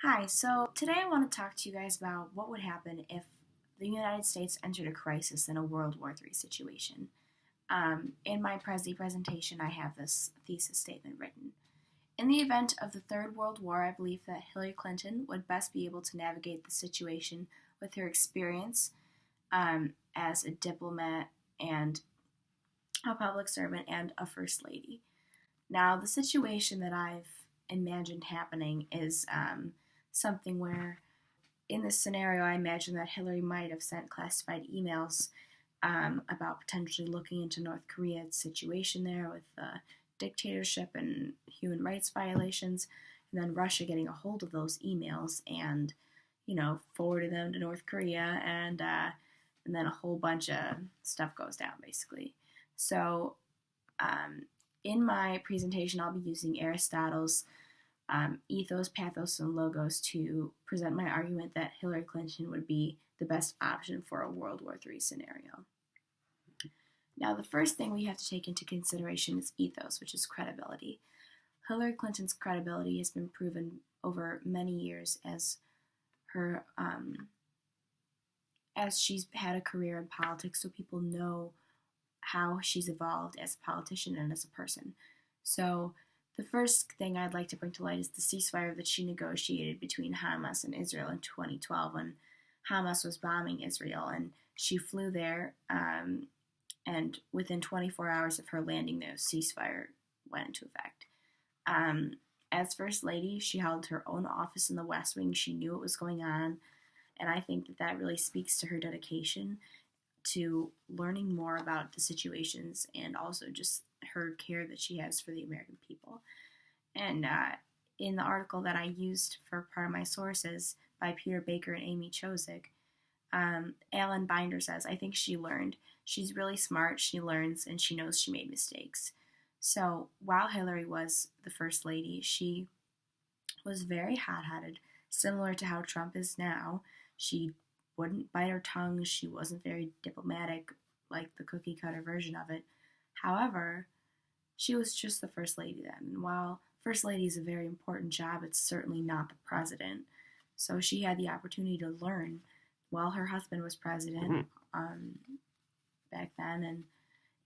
Hi, so today I want to talk to you guys about what would happen if the United States entered a crisis in a World War III situation. In my presentation, I have this thesis statement written. In the event of the Third World War, I believe that Hillary Clinton would best be able to navigate the situation with her experience as a diplomat and a public servant and a first lady. Now, the situation that I've imagined happening is something where in this scenario, I imagine that Hillary might have sent classified emails about potentially looking into North Korea's situation there with dictatorship and human rights violations, and then Russia getting a hold of those emails and, forwarding them to North Korea, and then a whole bunch of stuff goes down, basically. So, in my presentation, I'll be using Aristotle's ethos, pathos, and logos to present my argument that Hillary Clinton would be the best option for a World War III scenario. Now, the first thing we have to take into consideration is ethos, which is credibility. Hillary Clinton's credibility has been proven over many years as she's had a career in politics, so people know how she's evolved as a politician and as a person. So the first thing I'd like to bring to light is the ceasefire that she negotiated between Hamas and Israel in 2012 when Hamas was bombing Israel, and she flew there, and within 24 hours of her landing, the ceasefire went into effect. As First Lady, she held her own office in the West Wing. She knew what was going on, and I think that really speaks to her dedication to learning more about the situations and also just her care that she has for the American people. And in the article that I used for part of my sources by Peter Baker and Amy Chozick, Alan Binder says, I think she learned. She's really smart, she learns, and she knows she made mistakes. So while Hillary was the First Lady, she was very hot-headed, similar to how Trump is now. She wouldn't bite her tongue. She wasn't very diplomatic, like the cookie-cutter version of it. However, she was just the First Lady then. And while First Lady is a very important job, it's certainly not the president. So she had the opportunity to learn while her husband was president back then. And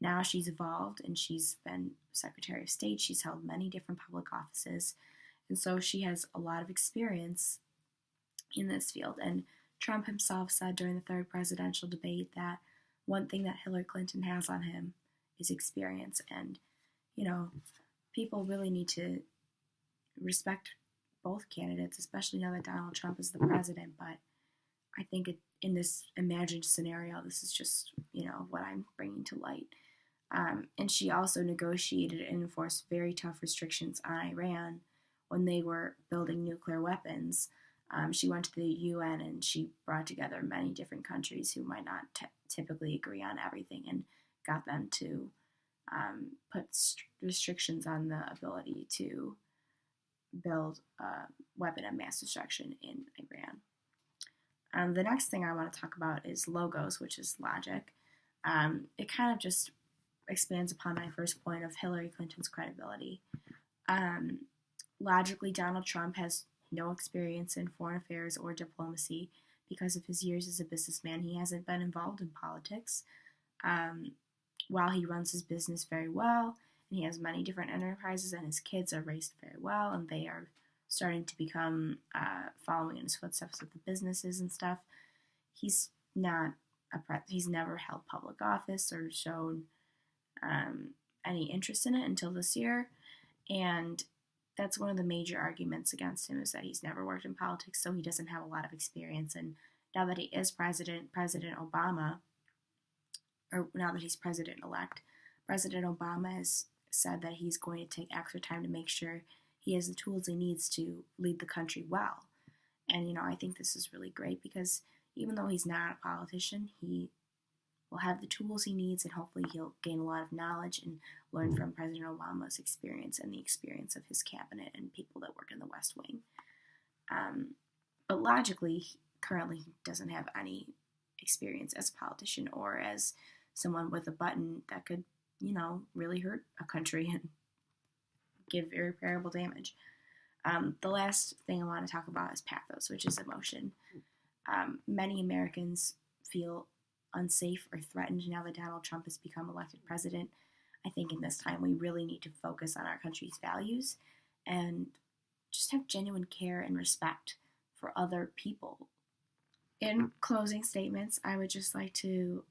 now she's evolved and she's been Secretary of State. She's held many different public offices. And so she has a lot of experience in this field. And Trump himself said during the third presidential debate that one thing that Hillary Clinton has on him is experience. And, people really need to respect both candidates, especially now that Donald Trump is the president. But I think in this imagined scenario, this is just, what I'm bringing to light. And she also negotiated and enforced very tough restrictions on Iran when they were building nuclear weapons. She went to the UN and she brought together many different countries who might not typically agree on everything and got them to put restrictions on the ability to build a weapon of mass destruction in Iran. The next thing I want to talk about is logos, which is logic. It kind of just expands upon my first point of Hillary Clinton's credibility. Logically, Donald Trump has no experience in foreign affairs or diplomacy because of his years as a businessman. He hasn't been involved in politics. While he runs his business very well, and he has many different enterprises, and his kids are raised very well, and they are starting to become following in his footsteps with the businesses and stuff. He's not he's never held public office or shown any interest in it until this year, and that's one of the major arguments against him is that he's never worked in politics, so he doesn't have a lot of experience. And now that he is President Obama, or now that he's president-elect, President Obama has said that he's going to take extra time to make sure he has the tools he needs to lead the country well. And, I think this is really great because even though he's not a politician, he will have the tools he needs, and hopefully he'll gain a lot of knowledge and learn from President Obama's experience and the experience of his cabinet and people that work in the West Wing. But logically, he currently doesn't have any experience as a politician or as someone with a button that could, really hurt a country and give irreparable damage. The last thing I want to talk about is pathos, which is emotion. Many Americans feel unsafe or threatened now that Donald Trump has become elected president. I think in this time we really need to focus on our country's values and just have genuine care and respect for other people. In closing statements, I would just like to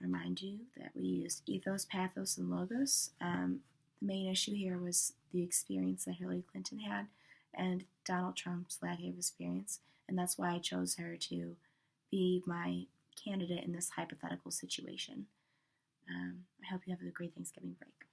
remind you that we used ethos, pathos, and logos. The main issue here was the experience that Hillary Clinton had and Donald Trump's lack of experience, and that's why I chose her to be my candidate in this hypothetical situation. I hope you have a great Thanksgiving break.